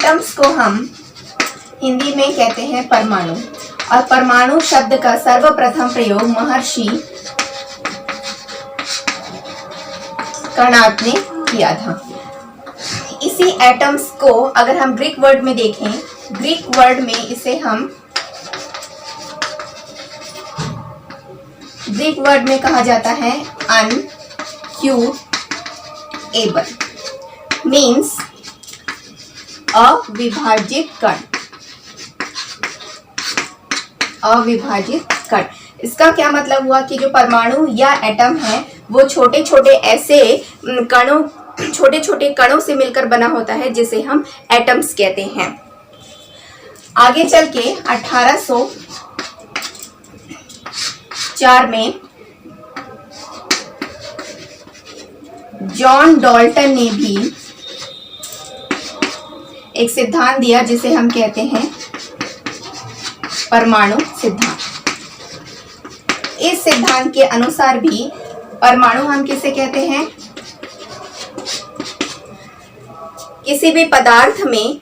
Atoms को हम हिंदी में कहते हैं परमाणु, और परमाणु शब्द का सर्वप्रथम प्रयोग महर्षि कर्णाद ने किया था। इसी एटम्स को अगर हम ग्रीक वर्ड में देखें, ग्रीक वर्ड में इसे हम ग्रीक वर्ड में कहा जाता है अनक्यूएबल, मीन्स अविभाजित कण। अविभाजित कण, इसका क्या मतलब हुआ कि जो परमाणु या एटम है वो छोटे छोटे ऐसे कणों, छोटे छोटे कणों से मिलकर बना होता है जिसे हम एटम्स कहते हैं। आगे चल के 1804 में जॉन डाल्टन ने भी एक सिद्धांत दिया जिसे हम कहते हैं परमाणु सिद्धांत। इस सिद्धांत के अनुसार भी परमाणु हम किसे कहते हैं? किसी भी पदार्थ में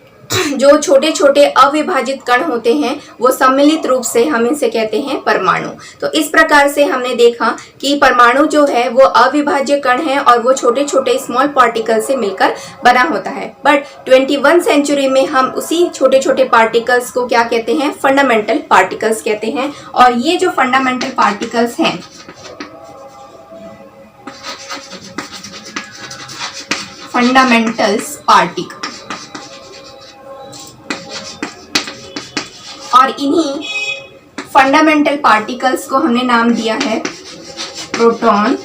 जो छोटे छोटे अविभाजित कण होते हैं वो सम्मिलित रूप से हम इसे कहते हैं परमाणु। तो इस प्रकार से हमने देखा कि परमाणु जो है वो अविभाज्य कण है और वो छोटे छोटे स्मॉल पार्टिकल से मिलकर बना होता है। बट 21 सेंचुरी में हम उसी छोटे छोटे पार्टिकल्स को क्या कहते हैं? फंडामेंटल पार्टिकल्स कहते हैं। और ये जो फंडामेंटल पार्टिकल्स हैं फंडामेंटल्स पार्टिकल, और इन्हीं फंडामेंटल पार्टिकल्स को हमने नाम दिया है प्रोटॉन,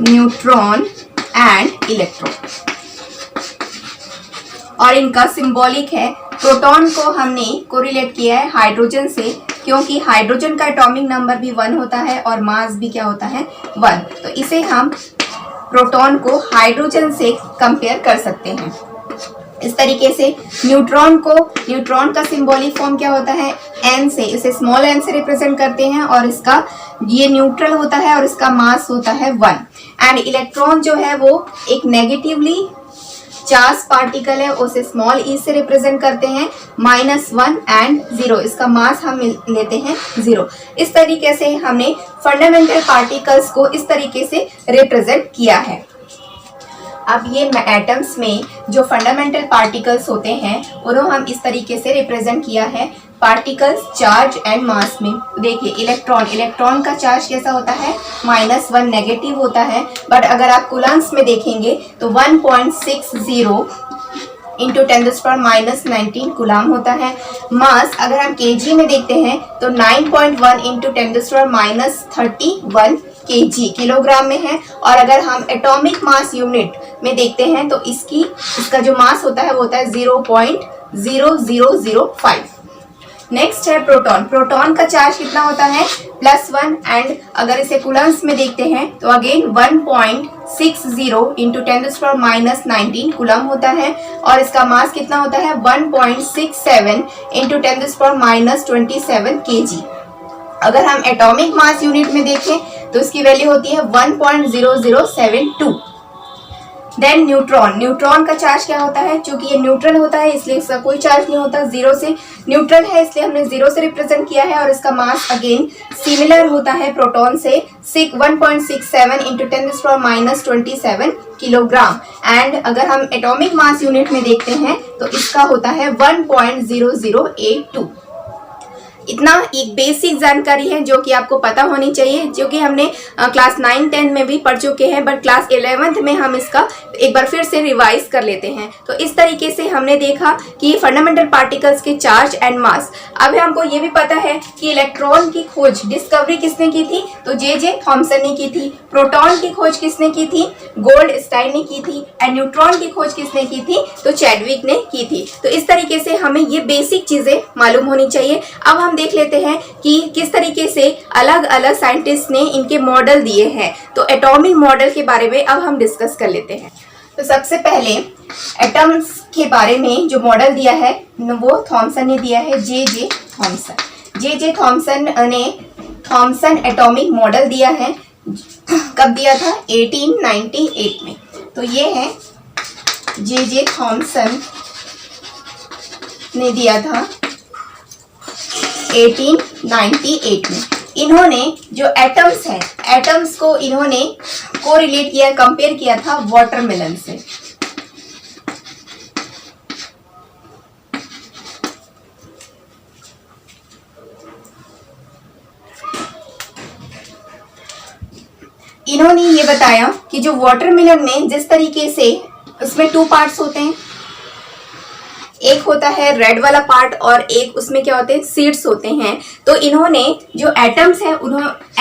न्यूट्रॉन एंड इलेक्ट्रॉन। और इनका सिंबॉलिक है, प्रोटॉन को हमने कोरिलेट किया है हाइड्रोजन से, क्योंकि हाइड्रोजन का एटॉमिक नंबर भी 1 होता है और मास भी क्या होता है? 1। तो इसे हम प्रोटॉन को हाइड्रोजन से कंपेयर कर सकते हैं। इस तरीके से न्यूट्रॉन का सिंबॉलिक फॉर्म क्या होता है? n से, इसे स्मॉल n से रिप्रेजेंट करते हैं और इसका ये न्यूट्रल होता है और इसका मास होता है 1। एंड इलेक्ट्रॉन जो है वो एक नेगेटिवली चार्ज पार्टिकल है, उसे स्मॉल e से रिप्रेजेंट करते हैं, -1 एंड 0, इसका मास हम लेते हैं 0। इस तरीके से हमने फंडामेंटल पार्टिकल्स को इस तरीके से रिप्रेजेंट किया है। अब ये एटम्स में जो फंडामेंटल पार्टिकल्स होते हैं उन्हें हम इस तरीके से रिप्रेजेंट किया है पार्टिकल्स, चार्ज एंड मास में। देखिए इलेक्ट्रॉन का चार्ज कैसा होता है? -1 नेगेटिव होता है। बट अगर आप कूलम्ब्स में देखेंगे तो 1.60 इंटू 10⁻⁻19 कूलम होता है। मास अगर हम केजी में देखते हैं तो 9.1 इंटू 10⁻31 केजी, किलोग्राम में है। और अगर हम एटॉमिक मास यूनिट में देखते हैं तो इसका जो मास होता है वो होता है 0.0005। नेक्स्ट है प्रोटॉन का चार्ज कितना होता है? +1। एंड अगर इसे कूलम्ब्स में देखते हैं तो अगेन 1.60 इंटू 10⁻19 कूलम होता है। और इसका मास कितना होता है? 1.67 इंटू 10⁻27 केजी। अगर हम एटॉमिक मास यूनिट में देखें तो इसकी वैल्यू होती है 1.0072। देन न्यूट्रॉन का चार्ज क्या होता है? चूंकि ये न्यूट्रल होता है इसलिए इसका कोई चार्ज नहीं होता, 0 से न्यूट्रल है इसलिए हमने 0 से रिप्रेजेंट किया है। और इसका मास अगेन सिमिलर होता है प्रोटॉन से, 1.67 इंटू 10⁻27 किलोग्राम। एंड अगर हम एटॉमिक मास यूनिट में देखते हैं तो इसका होता है 1.0082। इतना एक बेसिक जानकारी है जो कि आपको पता होनी चाहिए, जो कि हमने क्लास 9-10 में भी पढ़ चुके हैं। बट क्लास 11th में हम इसका एक बार फिर से रिवाइज कर लेते हैं। तो इस तरीके से हमने देखा कि फंडामेंटल पार्टिकल्स के चार्ज एंड मास। अब हमको ये भी पता है कि इलेक्ट्रॉन की खोज डिस्कवरी किसने की थी? तो जे थॉमसन ने की थी। प्रोटॉन की खोज किसने की थी? गोल्डस्टाइन ने की थी। एंड न्यूट्रॉन की खोज किसने की थी? तो चैडविक ने की थी। तो इस तरीके से हमें ये बेसिक चीजें मालूम होनी चाहिए। अब हम देख लेते हैं कि किस तरीके से अलग अलग साइंटिस्ट ने इनके मॉडल दिए हैं। तो एटॉमिक मॉडल के बारे में अब हम डिस्कस कर लेते हैं। तो सबसे पहले एटम्स के बारे में जो मॉडल दिया है वो थॉमसन ने दिया है, जे थॉमसन ने थॉमसन एटॉमिक मॉडल दिया है। कब दिया था? 1898 में। तो ये है जे थॉमसन ने दिया था 1898 में। इन्होंने जो एटम्स हैं, एटम्स को इन्होंने कोरिलेट किया, कंपेयर किया था वाटरमेलन से। इन्होंने ये बताया कि जो वाटरमेलन में जिस तरीके से उसमें 2 पार्ट्स होते हैं, एक होता है रेड वाला पार्ट और एक उसमें क्या होते हैं, सीड्स होते हैं। तो इन्होंने जो एटम्स है,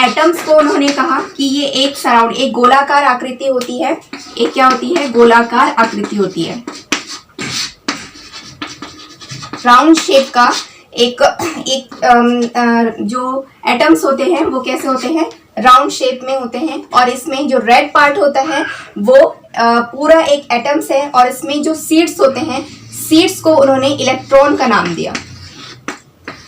एटम्स को उन्होंने कहा कि ये एक गोलाकार आकृति होती है। एक क्या होती है, गोलाकार आकृति होती है, राउंड शेप का एक जो एटम्स होते हैं वो कैसे होते हैं, राउंड शेप में होते हैं। और इसमें जो रेड पार्ट होता है वो पूरा एक एटम्स है, और इसमें जो सीड्स होते हैं, सीड्स को उन्होंने इलेक्ट्रॉन का नाम दिया।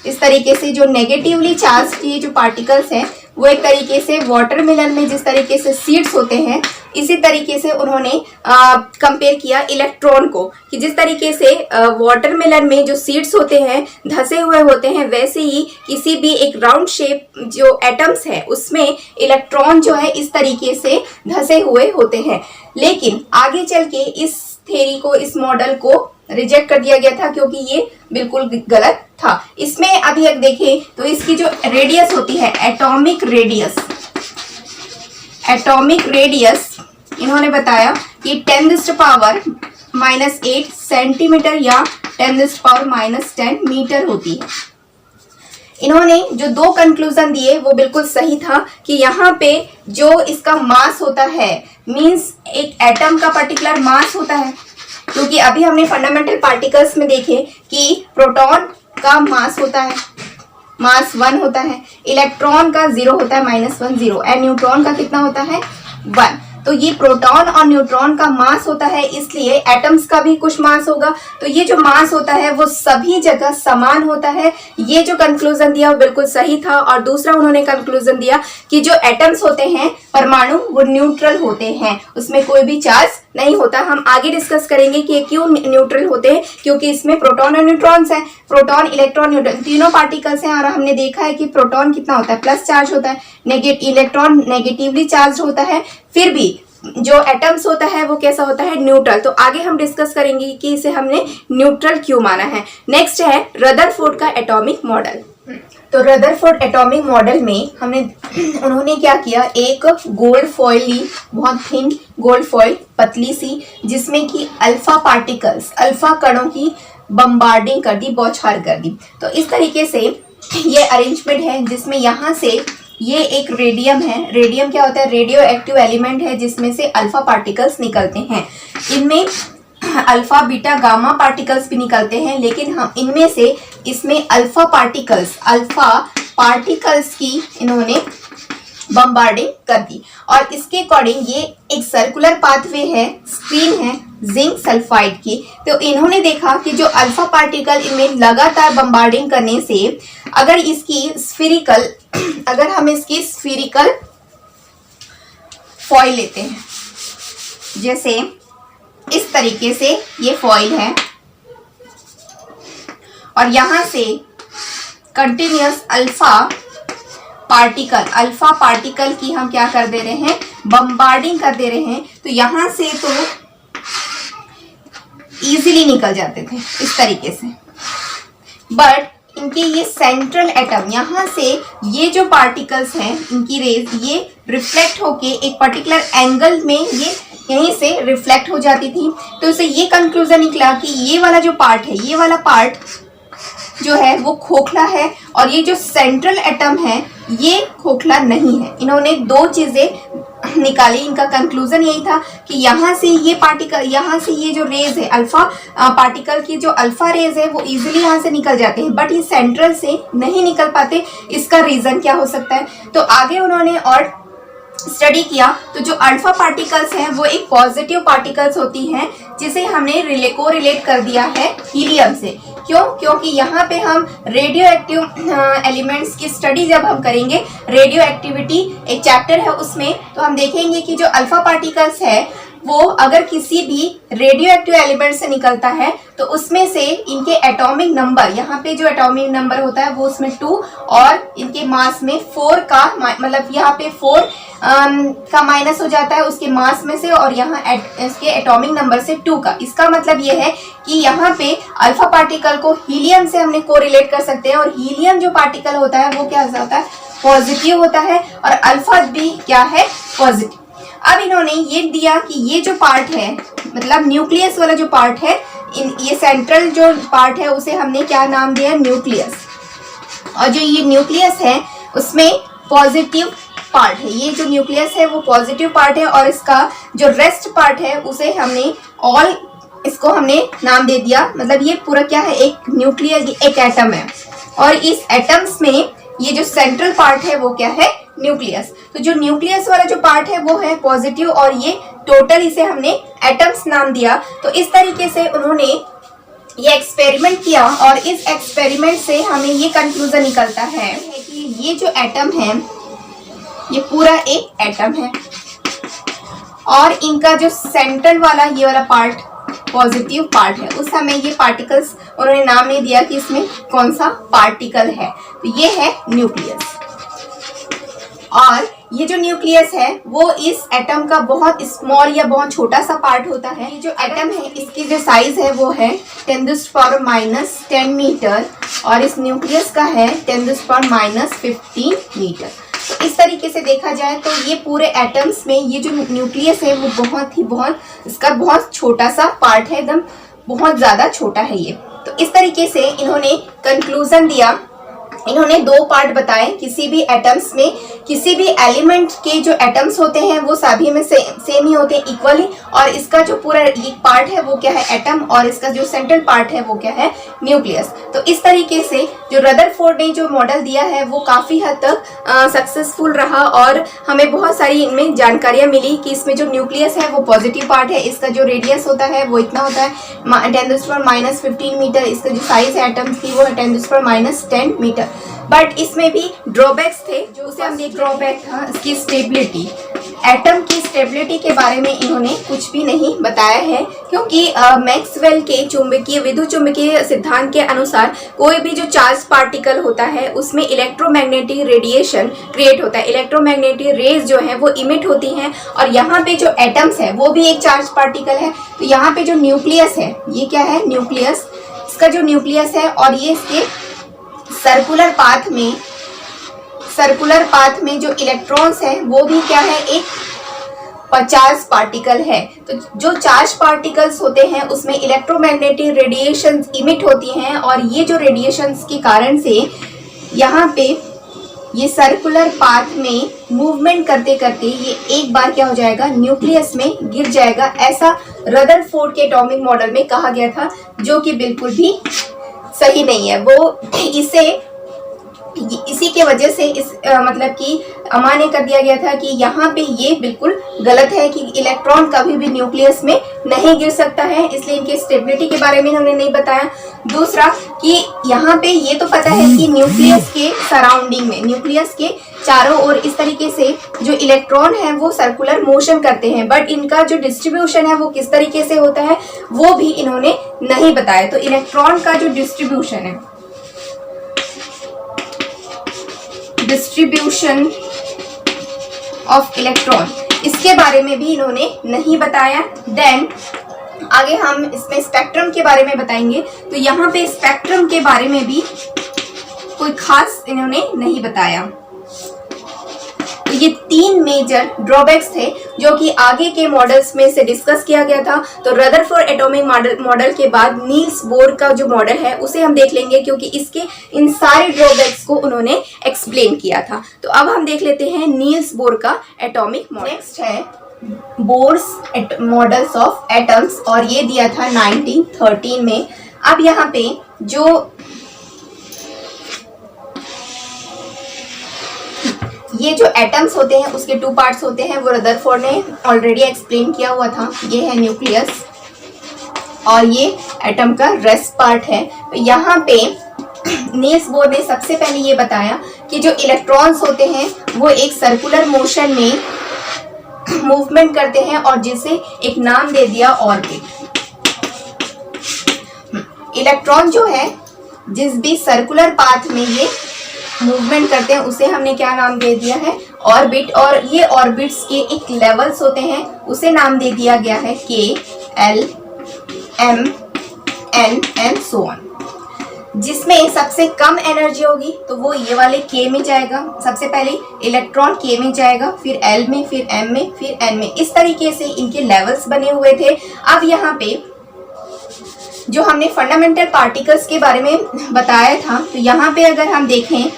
इस तरीके से जो नेगेटिवली चार्ज की जो पार्टिकल्स हैं वो एक तरीके से वाटरमेलन में जिस तरीके से सीड्स होते हैं, इसी तरीके से उन्होंने कंपेयर किया इलेक्ट्रॉन को, कि जिस तरीके से वाटरमेलन में जो सीड्स होते हैं धसे हुए होते हैं, वैसे ही किसी भी एक राउंड शेप जो एटम्स है उसमें इलेक्ट्रॉन जो है इस तरीके से धसे हुए होते हैं। लेकिन आगे चल के इस थ्योरी को, इस मॉडल को रिजेक्ट कर दिया गया था, क्योंकि ये बिल्कुल गलत था। इसमें अभी अगर देखें तो इसकी जो रेडियस होती है, एटॉमिक रेडियस इन्होंने बताया कि 10⁻⁻8 सेंटीमीटर या 10⁻⁻10 मीटर होती है। इन्होंने जो 2 कंक्लूजन दिए वो बिल्कुल सही था कि यहाँ पे जो इसका मास होता है, मींस एक एटम का पर्टिकुलर मास होता है, क्योंकि अभी हमने फंडामेंटल पार्टिकल्स में देखे कि प्रोटॉन का मास होता है, मास 1 होता है, इलेक्ट्रॉन का 0 होता है, -1 0, एंड न्यूट्रॉन का कितना होता है, 1। तो ये प्रोटॉन और न्यूट्रॉन का मास होता है, इसलिए एटम्स का भी कुछ मास होगा। तो ये जो मास होता है वो सभी जगह समान होता है। ये जो कंक्लूजन दिया वो बिल्कुल सही था। और दूसरा उन्होंने कंक्लूजन दिया कि जो एटम्स होते हैं, परमाणु, वो न्यूट्रल होते हैं, उसमें कोई भी चार्ज नहीं होता। हम आगे डिस्कस करेंगे कि क्यों न्यूट्रल होते हैं, क्योंकि इसमें प्रोटॉन और न्यूट्रॉन्स हैं, प्रोटॉन, इलेक्ट्रॉन, न्यूट्रॉन तीनों पार्टिकल्स हैं। और हमने देखा है कि प्रोटॉन कितना होता है, प्लस चार्ज होता है, इलेक्ट्रॉन नेगेटिवली चार्ज होता है, फिर भी जो एटम्स होता है वो कैसा होता है, न्यूट्रल। तो आगे हम डिस्कस करेंगे कि इसे हमने न्यूट्रल क्यों माना है। नेक्स्ट है रदरफोर्ड का एटॉमिक मॉडल। तो रदरफोर्ड एटॉमिक मॉडल में उन्होंने क्या किया, एक गोल्ड फॉइल ली, बहुत थिन गोल्ड फॉइल, पतली सी, जिसमें कि अल्फा पार्टिकल्स, अल्फा कणों की बम्बार्डिंग कर दी, बौछार कर दी। तो इस तरीके से ये अरेंजमेंट है, जिसमें यहाँ से ये एक रेडियम है। रेडियम क्या होता है, रेडियो एक्टिव एलिमेंट है, जिसमें से अल्फा पार्टिकल्स निकलते हैं। इनमें अल्फा, बीटा, गामा पार्टिकल्स भी निकलते हैं, लेकिन हम इनमें से इसमें अल्फा पार्टिकल्स की इन्होंने बम्बार्डिंग कर दी। और इसके अकॉर्डिंग ये एक सर्कुलर पाथवे है, स्क्रीन है जिंक सल्फाइड की। तो इन्होंने देखा कि जो अल्फा पार्टिकल इनमें लगातार बम्बार्डिंग करने से अगर हम इसकी स्फीरिकल फॉइल लेते हैं, जैसे इस तरीके से ये फॉइल है, और यहां से कंटिन्यूअस अल्फा पार्टिकल की हम क्या कर दे रहे हैं, बम्बार्डिंग कर दे रहे हैं। तो यहां से तो इजीली निकल जाते थे इस तरीके से, बट इनके ये सेंट्रल एटम, यहाँ से ये जो पार्टिकल्स हैं, इनकी रेज ये रिफ्लेक्ट होके एक पर्टिकुलर एंगल में ये यहीं से रिफ्लेक्ट हो जाती थी। तो इससे ये कंक्लूजन निकला कि ये वाला जो पार्ट है, ये वाला पार्ट जो है वो खोखला है, और ये जो सेंट्रल एटम है ये खोखला नहीं है। इन्होंने 2 चीजें निकाली। इनका कंक्लूजन यही था कि यहाँ से ये पार्टिकल, यहाँ से ये जो रेज है अल्फा पार्टिकल की जो अल्फा रेज है वो इजीली यहाँ से निकल जाते हैं, बट ये सेंट्रल से नहीं निकल पाते। इसका रीजन क्या हो सकता है? तो आगे उन्होंने और स्टडी किया। तो जो अल्फा पार्टिकल्स हैं वो एक पॉजिटिव पार्टिकल्स होती हैं, जिसे हमने रिलेट कर दिया है हीलियम से। क्यों? क्योंकि यहाँ पे हम रेडियो एक्टिव एलिमेंट्स की स्टडी जब हम करेंगे, रेडियो एक्टिविटी एक चैप्टर है उसमें, तो हम देखेंगे कि जो अल्फा पार्टिकल्स है वो अगर किसी भी रेडियो एक्टिव एलिमेंट से निकलता है तो उसमें से इनके एटॉमिक नंबर, यहाँ पे जो एटॉमिक नंबर होता है वो उसमें 2 और इनके मास में 4 का मतलब यहाँ पे 4 का माइनस हो जाता है उसके मास में से, और यहाँ इसके एटॉमिक नंबर से 2 का। इसका मतलब ये है कि यहाँ पे अल्फा पार्टिकल को हीलियम से हमने कोरिलेट कर सकते हैं, और हीलियम जो पार्टिकल होता है वो क्या होता है, पॉजिटिव होता है, और अल्फा भी क्या है, पॉजिटिव। अब इन्होंने ये दिया कि ये जो पार्ट है, मतलब न्यूक्लियस वाला जो पार्ट है, ये सेंट्रल जो पार्ट है उसे हमने क्या नाम दिया, न्यूक्लियस। और जो ये न्यूक्लियस है उसमें पॉजिटिव पार्ट है, ये जो न्यूक्लियस है वो पॉजिटिव पार्ट है, और इसका जो रेस्ट पार्ट है उसे हमने ऑल, इसको हमने नाम दे दिया। मतलब ये पूरा क्या है, एक न्यूक्लियस, एक एटम है, और इस एटम्स में ये जो सेंट्रल पार्ट है वो क्या है, न्यूक्लियस। तो जो न्यूक्लियस वाला जो पार्ट है वो है पॉजिटिव, और ये टोटल इसे हमने एटम्स नाम दिया। तो इस तरीके से उन्होंने ये एक्सपेरिमेंट किया, और इस एक्सपेरिमेंट से हमें ये कंक्लूजन निकलता है कि ये जो एटम है ये पूरा एक एटम है, और इनका जो सेंट्रल वाला ये वाला पार्ट पॉजिटिव पार्ट है, उस समय ये पार्टिकल्स उन्होंने नाम नहीं दिया कि इसमें कौन सा पार्टिकल है। तो ये है न्यूक्लियस, और ये जो न्यूक्लियस है वो इस एटम का बहुत स्मॉल या बहुत छोटा सा पार्ट होता है। ये जो एटम है इसकी जो साइज है वो है 10⁻⁻10 मीटर, और इस न्यूक्लियस का है 10⁻⁻15 मीटर। तो इस तरीके से देखा जाए तो ये पूरे एटम्स में ये जो न्यूक्लियस है वो बहुत इसका बहुत छोटा सा पार्ट है, एकदम बहुत ज़्यादा छोटा है ये। तो इस तरीके से इन्होंने कंक्लूजन दिया। इन्होंने 2 पार्ट बताए, किसी भी एटम्स में, किसी भी एलिमेंट के जो एटम्स होते हैं वो सभी में सेम ही होते हैं, इक्वली, और इसका जो पूरा एक पार्ट है वो क्या है, एटम, और इसका जो सेंट्रल पार्ट है वो क्या है, न्यूक्लियस। तो इस तरीके से जो रदरफोर्ड ने जो मॉडल दिया है वो काफ़ी हद तक सक्सेसफुल रहा, और हमें बहुत सारी इनमें जानकारियाँ मिली कि इसमें जो न्यूक्लियस है वो पॉजिटिव पार्ट है, इसका जो रेडियस होता है वो इतना होता है 10⁻⁻15 मीटर, इसका जो साइज है एटम्स की वो है 10⁻⁻10 मीटर। बट इसमें भी ड्रॉबैक्स थे, जो उसे हम देख, ड्रॉबैक था इसकी स्टेबिलिटी। एटम की स्टेबिलिटी के बारे में इन्होंने कुछ भी नहीं बताया है, क्योंकि मैक्सवेल के चुंबकीय विद्युत चुंबकीय सिद्धांत के अनुसार कोई भी जो चार्ज पार्टिकल होता है उसमें इलेक्ट्रोमैग्नेटिक रेडिएशन क्रिएट होता है, इलेक्ट्रोमैग्नेटिक रेज जो है वो इमिट होती हैं, और यहाँ पे जो एटम्स है वो भी एक चार्ज पार्टिकल है। तो यहाँ पे जो न्यूक्लियस है ये क्या है, न्यूक्लियस, इसका जो न्यूक्लियस है, और ये इसके सर्कुलर पाथ में जो इलेक्ट्रॉन्स हैं वो भी क्या है, एक चार्ज पार्टिकल है। तो जो चार्ज पार्टिकल्स होते हैं उसमें इलेक्ट्रोमैग्नेटिक रेडिएशंस इमिट होती हैं, और ये जो रेडिएशंस के कारण से यहाँ पे ये सर्कुलर पाथ में मूवमेंट करते करते ये एक बार क्या हो जाएगा, न्यूक्लियस में गिर जाएगा। ऐसा रदरफोर्ड के एटॉमिक मॉडल में कहा गया था, जो कि बिल्कुल भी सही नहीं है। वो इसी के वजह से इस मतलब कि अमान्य कर दिया गया था कि यहाँ पे ये बिल्कुल गलत है कि इलेक्ट्रॉन कभी भी न्यूक्लियस में नहीं गिर सकता है, इसलिए इनके स्टेबिलिटी के बारे में इन्होंने नहीं बताया। दूसरा कि यहाँ पे ये तो पता है कि न्यूक्लियस के सराउंडिंग में, न्यूक्लियस के चारों ओर इस तरीके से जो इलेक्ट्रॉन है वो सर्कुलर मोशन करते हैं, बट इनका जो डिस्ट्रीब्यूशन है वो किस तरीके से होता है वो भी इन्होंने नहीं बताया। तो इलेक्ट्रॉन का जो डिस्ट्रीब्यूशन है, डिस्ट्रीब्यूशन ऑफ इलेक्ट्रॉन, इसके बारे में भी इन्होंने नहीं बताया। देन आगे हम इसमें स्पेक्ट्रम के बारे में बताएंगे। तो यहाँ पे स्पेक्ट्रम के बारे में भी कोई खास इन्होंने नहीं बताया। तो ये 3 मेजर ड्रॉबैक्स थे जो कि आगे के मॉडल्स में से डिस्कस किया गया था। तो रदरफोर्ड एटॉमिक मॉडल के बाद नील्स बोर का जो मॉडल है उसे हम देख लेंगे, क्योंकि इसके इन सारे ड्रॉबैक्स को उन्होंने एक्सप्लेन किया था। तो अब हम देख लेते हैं नील्स बोर का एटॉमिक मॉडल। नेक्स्ट है बोर्स मॉडल्स ऑफ एटम्स, और ये दिया था 1913 में। अब यहाँ पे जो ये जो एटम्स होते हैं उसके 2 पार्ट्स होते हैं, वो रदरफोर्ड ने ऑलरेडी एक्सप्लेन किया हुआ था। ये है न्यूक्लियस और ये एटम का रेस्ट पार्ट है। तो यहाँ पे नील्स बोर ने सबसे पहले ये बताया कि जो इलेक्ट्रॉन्स होते हैं वो एक सर्कुलर मोशन में मूवमेंट करते हैं और जिसे एक नाम दे दिया ऑर्बिट। इलेक्ट्रॉन जो है जिस भी सर्कुलर पाथ में ये मूवमेंट करते हैं उसे हमने क्या नाम दे दिया है, ऑर्बिट। और ये ऑर्बिट्स के एक लेवल्स होते हैं, उसे नाम दे दिया गया है K, L, M, N and so on. जिसमें सबसे कम एनर्जी होगी तो वो ये वाले के में जाएगा, सबसे पहले इलेक्ट्रॉन के में जाएगा, फिर एल में, फिर एम में, फिर एन में। इस तरीके से इनके लेवल्स बने हुए थे। अब यहाँ पे जो हमने फंडामेंटल पार्टिकल्स के बारे में बताया था, तो यहाँ पे अगर हम देखें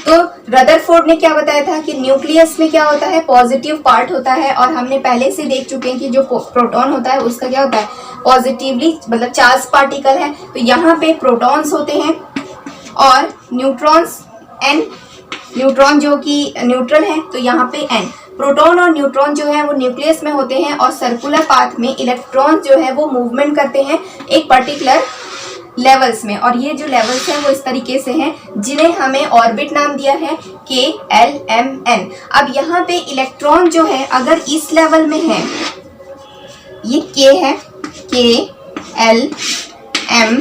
तो रदरफोर्ड ने क्या बताया था कि न्यूक्लियस में क्या होता है, पॉजिटिव पार्ट होता है। और हमने पहले से देख चुके हैं कि जो प्रोटॉन होता है उसका क्या होता है, पॉजिटिवली मतलब चार्ज पार्टिकल है। तो यहाँ पे प्रोटॉन्स होते हैं और न्यूट्रॉन्स एन, न्यूट्रॉन जो कि न्यूट्रल है, तो यहाँ पे एन। प्रोटॉन और न्यूट्रॉन जो है वो न्यूक्लियस में होते हैं और सर्कुलर पाथ में इलेक्ट्रॉन जो है वो मूवमेंट करते हैं एक पर्टिकुलर लेवल्स में। और ये जो लेवल्स हैं वो इस तरीके से हैं, जिन्हें हमें ऑर्बिट नाम दिया है, के, एल, एम, एन। अब यहाँ पे इलेक्ट्रॉन जो है अगर इस लेवल में है, ये के है, K, L, M,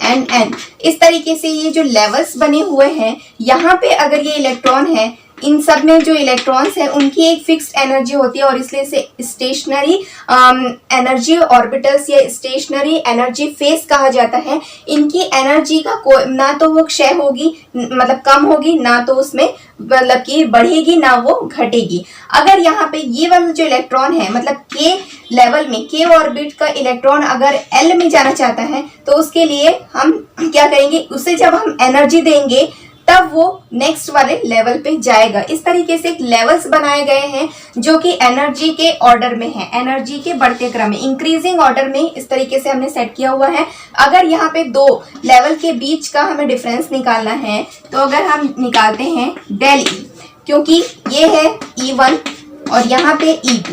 N, N. इस तरीके से ये जो लेवल्स बने हुए हैं, यहाँ पे अगर ये इलेक्ट्रॉन है, इन सब में जो इलेक्ट्रॉन्स हैं उनकी एक फिक्स्ड एनर्जी होती है और इसलिए इसे स्टेशनरी एनर्जी ऑर्बिटल्स या स्टेशनरी एनर्जी फेस कहा जाता है। इनकी एनर्जी का ना तो वो क्षय होगी, मतलब कम होगी, ना तो उसमें मतलब कि बढ़ेगी, ना वो घटेगी। अगर यहाँ पे ये वाला जो इलेक्ट्रॉन है, मतलब के लेवल में, के ऑर्बिट का इलेक्ट्रॉन अगर एल में जाना चाहता है तो उसके लिए हम क्या करेंगे, उसे जब हम एनर्जी देंगे तब वो नेक्स्ट वाले लेवल पे जाएगा। इस तरीके से एक लेवल्स बनाए गए हैं जो कि एनर्जी के ऑर्डर में है, एनर्जी के बढ़ते क्रम में, इंक्रीजिंग ऑर्डर में इस तरीके से हमने सेट किया हुआ है। अगर यहाँ पे दो लेवल के बीच का हमें डिफरेंस निकालना है तो अगर हम निकालते हैं डेल ई, क्योंकि ये है E1 और यहाँ पे E2,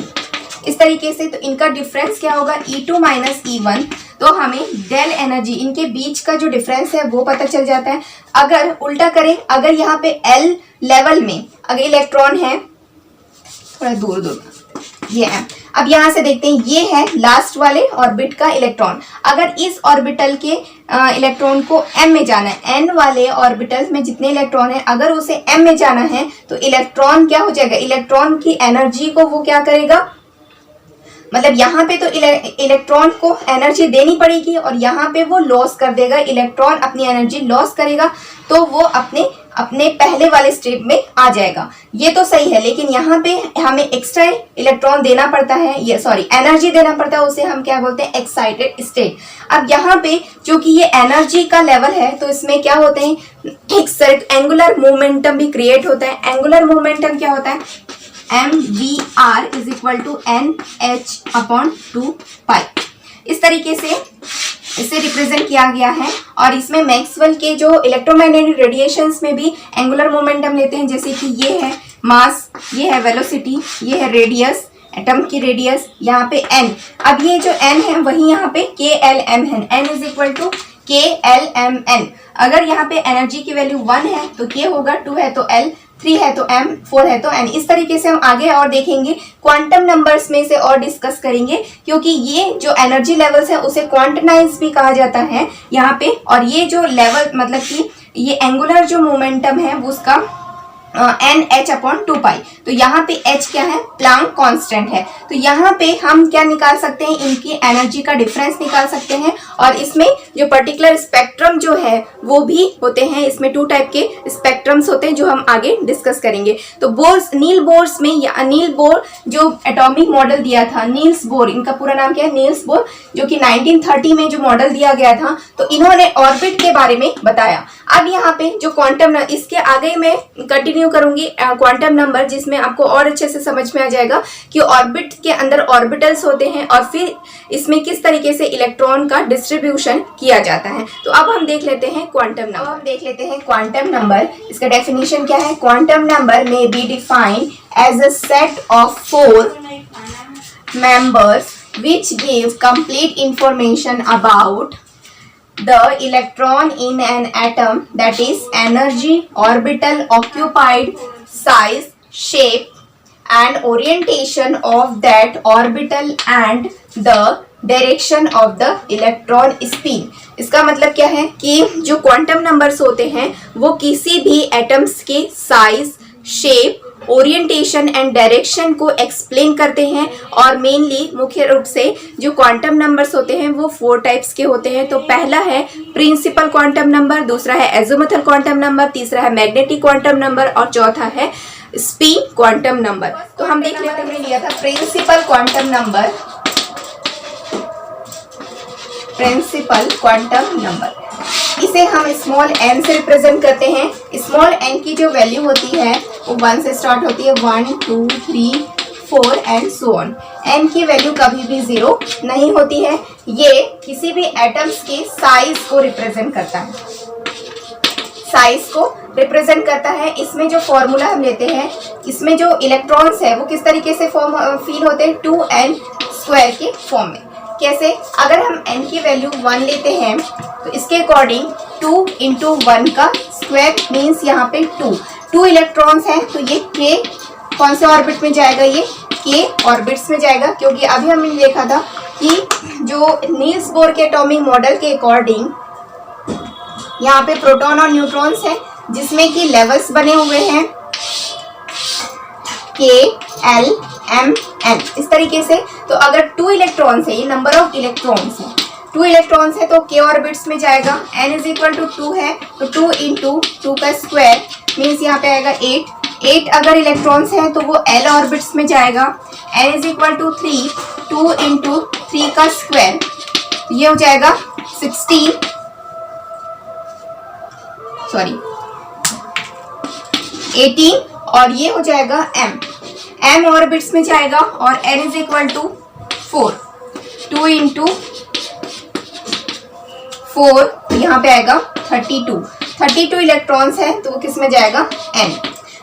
इस तरीके से, तो इनका डिफरेंस क्या होगा, E2 माइनस E1। तो हमें डेल एनर्जी, इनके बीच का जो डिफरेंस है वो पता चल जाता है। अगर उल्टा करें, अगर यहाँ पे L लेवल में अगर इलेक्ट्रॉन है, थोड़ा दूर दूर, ये है, अब यहाँ से देखते हैं, ये है लास्ट वाले ऑर्बिट का इलेक्ट्रॉन। अगर इस ऑर्बिटल के इलेक्ट्रॉन को m में जाना है, n वाले ऑर्बिटल्स में जितने इलेक्ट्रॉन है, अगर उसे m में जाना है तो इलेक्ट्रॉन क्या हो जाएगा, इलेक्ट्रॉन की एनर्जी को वो क्या करेगा, मतलब यहाँ पे तो इलेक्ट्रॉन को एनर्जी देनी पड़ेगी और यहाँ पे वो लॉस कर देगा, इलेक्ट्रॉन अपनी एनर्जी लॉस करेगा तो वो अपने पहले वाले स्टेट में आ जाएगा। ये तो सही है, लेकिन यहाँ पे हमें एक्स्ट्रा इलेक्ट्रॉन देना पड़ता है, ये सॉरी एनर्जी देना पड़ता है, उसे हम क्या बोलते हैं, एक्साइटेड स्टेट। अब यहाँ पे चूंकि ये एनर्जी का लेवल है तो इसमें क्या होते हैं, एक एंगुलर मोमेंटम भी क्रिएट होता है। एंगुलर मोमेंटम क्या होता है, mvr is equal to NH/2π। इस तरीके से इसे रिप्रेजेंट किया गया है। और इसमें मैक्सवेल के जो इलेक्ट्रोमैग्नेटिक रेडिएशंस में भी एंगुलर मोमेंटम लेते हैं, जैसे कि ये है मास, ये है वेलोसिटी, ये है रेडियस, एटम की रेडियस, यहाँ पे n। अब ये जो n है वही यहाँ पे KLM है, n is equal to KLMN। अगर यहाँ पे एनर्जी की वैल्यू 1 है तो K होगा, 2 है तो L, 3 है तो M, 4 है तो N। इस तरीके से हम आगे और देखेंगे, क्वांटम नंबर्स में से और डिस्कस करेंगे, क्योंकि ये जो एनर्जी लेवल्स है उसे क्वांटनाइज भी कहा जाता है यहाँ पे। और ये जो लेवल मतलब कि ये एंगुलर जो मोमेंटम है उसका NH/2π। तो यहाँ पे H क्या है, प्लांक कांस्टेंट है। तो यहाँ पे हम क्या निकाल सकते हैं, इनकी एनर्जी का डिफरेंस निकाल सकते हैं। और इसमें जो पर्टिकुलर स्पेक्ट्रम जो है वो भी होते हैं, इसमें 2 टाइप के स्पेक्ट्रम्स होते हैं जो हम आगे डिस्कस करेंगे। तो नील बोर्स में, या नील बोर जो एटॉमिक मॉडल दिया था, नील्स बोर, इनका पूरा नाम क्या है, नील्स बोर, जो कि 1930 में जो मॉडल दिया गया था, तो इन्होंने ऑर्बिट के बारे में बताया। अब यहाँ पे जो क्वांटम, इसके आगे मैं कंटिन्यू करूंगी क्वांटम नंबर, जिसमें आपको और अच्छे से समझ में आ जाएगा कि ऑर्बिट के अंदर ऑर्बिटल्स होते हैं और फिर इसमें किस तरीके से इलेक्ट्रॉन का डिस्ट्रीब्यूशन किया जाता है। तो अब हम देख लेते हैं क्वांटम नंबर। इसका डेफिनेशन क्या है, क्वांटम नंबर में be defined as a set of 4 members which give complete information about the electron in an atom, that is energy, orbital occupied, size, shape and orientation of that orbital and the direction of the electron spin. इसका मतलब क्या है कि जो quantum numbers होते हैं वो किसी भी एटम्स के size, shape, orientation and direction को एक्सप्लेन करते हैं। और मेनली मुख्य रूप से जो क्वांटम नंबर्स होते हैं वो 4 टाइप्स के होते हैं। तो पहला है प्रिंसिपल क्वांटम नंबर, दूसरा है एज़ोमुथल क्वांटम नंबर, तीसरा है मैग्नेटिक क्वांटम नंबर और चौथा है स्पिन क्वांटम नंबर। तो हम देख लेते हैं, लिया था principal quantum number, principal quantum number. इसे हम स्मॉल n से रिप्रेजेंट करते हैं। स्मॉल n की जो वैल्यू होती है वो 1 से स्टार्ट होती है, 1 2 3 4 एंड सो ऑन। n की वैल्यू कभी भी 0 नहीं होती है। ये किसी भी एटम्स के साइज को रिप्रेजेंट करता है, साइज को रिप्रेजेंट करता है। इसमें जो फॉर्मूला हम लेते हैं, इसमें जो इलेक्ट्रॉन्स है वो किस तरीके से फील होते हैं, 2n² के फॉर्म में। कैसे, अगर हम n की वैल्यू 1 लेते हैं तो इसके अकॉर्डिंग 2 × 1 का स्क्वायर मीन्स यहाँ पे 2 इलेक्ट्रॉन्स हैं। तो ये k कौन से ऑर्बिट में जाएगा, ये k ऑर्बिट्स में जाएगा। क्योंकि अभी हमने देखा था कि जो नील्स बोर के एटॉमिक मॉडल के अकॉर्डिंग यहाँ पे प्रोटॉन और न्यूट्रॉन्स हैं जिसमें कि लेवल्स बने हुए हैं k, l, m, n इस तरीके से। तो अगर 2 इलेक्ट्रॉन्स है, ये नंबर ऑफ इलेक्ट्रॉन्स है, 2 इलेक्ट्रॉन्स है तो k ऑर्बिट्स में जाएगा। n = 2 है तो 2 × 2 का स्क्वायर मीन्स यहाँ पे आएगा 8 अगर इलेक्ट्रॉन्स है तो वो l ऑर्बिट्स में जाएगा। n = 3 2 × 3 का स्क्वायर ये हो जाएगा 18 और ये हो जाएगा m ऑर्बिट्स में जाएगा। और n = 4 2 × 4 यहाँ पे आएगा 32 इलेक्ट्रॉन्स है तो वो किस में जाएगा, n।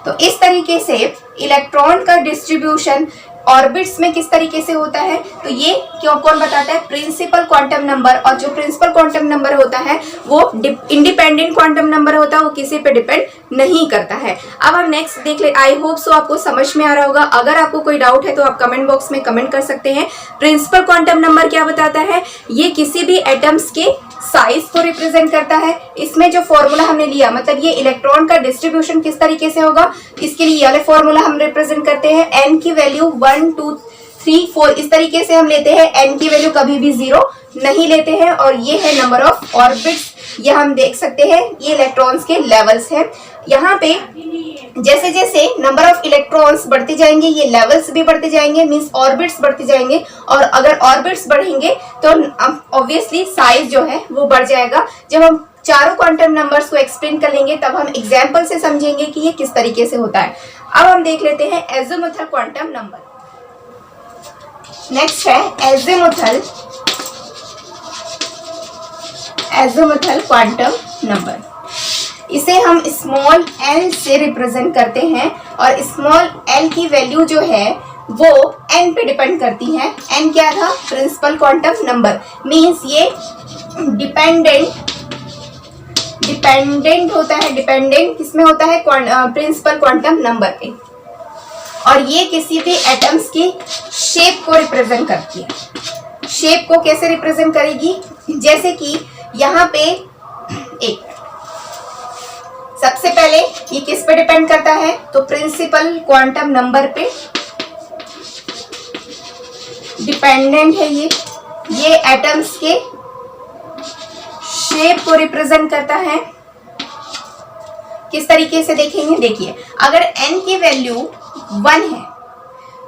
तो इस तरीके से इलेक्ट्रॉन का डिस्ट्रीब्यूशन ऑर्बिट्स में किस तरीके से होता है, तो ये क्यों कौन बताता है, प्रिंसिपल क्वांटम नंबर। और जो प्रिंसिपल क्वांटम नंबर होता है वो इंडिपेंडेंट क्वांटम नंबर होता है, वो किसी पे डिपेंड नहीं करता है। अब हम नेक्स्ट देख ले। आई होप सो आपको समझ में आ रहा होगा। अगर आपको कोई डाउट है तो आप कमेंट बॉक्स में कमेंट कर सकते हैं। प्रिंसिपल क्वांटम नंबर क्या बताता है, ये किसी भी एटम्स के साइज को रिप्रेजेंट करता है। इसमें जो फॉर्मूला हमने लिया, मतलब ये इलेक्ट्रॉन का डिस्ट्रीब्यूशन किस तरीके से होगा, इसके लिए ये वाले फॉर्मूला हम रिप्रेजेंट करते हैं। n की वैल्यू 1 2 3 4 इस तरीके से हम लेते हैं। n की वैल्यू कभी भी 0 नहीं लेते हैं। और ये है नंबर ऑफ ऑर्बिट्स, ये हम देख सकते हैं, ये इलेक्ट्रॉन्स के लेवल्स हैं। यहाँ पे जैसे जैसे नंबर ऑफ इलेक्ट्रॉन्स बढ़ते जाएंगे ये लेवल्स भी बढ़ते जाएंगे, मींस ऑर्बिट्स बढ़ते जाएंगे। और अगर ऑर्बिट्स बढ़ेंगे तो ऑब्वियसली साइज जो है वो बढ़ जाएगा। जब हम चारों क्वांटम नंबर्स को एक्सप्लेन कर लेंगे तब हम एग्जाम्पल से समझेंगे कि ये किस तरीके से होता है। अब हम देख लेते हैं एज़ोमुथल क्वांटम नंबर। नेक्स्ट है एज़ोमुथल क्वांटम नंबर। इसे हम स्मॉल l से रिप्रेजेंट करते हैं और स्मॉल l की वैल्यू जो है वो n पे डिपेंड करती है। n क्या था, प्रिंसिपल क्वांटम नंबर, मींस ये डिपेंडेंट होता है। डिपेंडेंट किसमें होता है, प्रिंसिपल क्वांटम नंबर पे। और ये किसी भी एटम्स की शेप को रिप्रेजेंट करती है। शेप को कैसे रिप्रेजेंट करेगी, जैसे कि यहाँ पे एक सबसे पहले ये किस पे डिपेंड करता है, तो प्रिंसिपल क्वांटम नंबर पे डिपेंडेंट है। ये एटम्स के शेप को रिप्रेजेंट करता है। किस तरीके से देखेंगे, देखिए अगर n की वैल्यू 1 है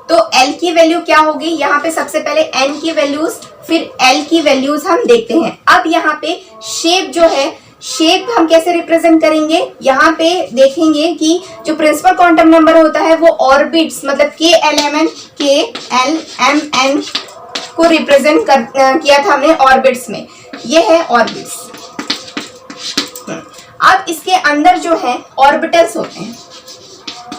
तो l की वैल्यू क्या होगी, यहाँ पे सबसे पहले n की वैल्यूज फिर l की वैल्यूज हम देखते हैं। अब यहाँ पे शेप जो है, शेप हम कैसे रिप्रेजेंट करेंगे, यहाँ पे देखेंगे कि जो प्रिंसिपल क्वांटम नंबर होता है वो ऑर्बिट्स मतलब k l m n को रिप्रेजेंट किया था हमने ऑर्बिट्स में। ये है ऑर्बिट्स। अब इसके अंदर जो है ऑर्बिटल्स होते हैं,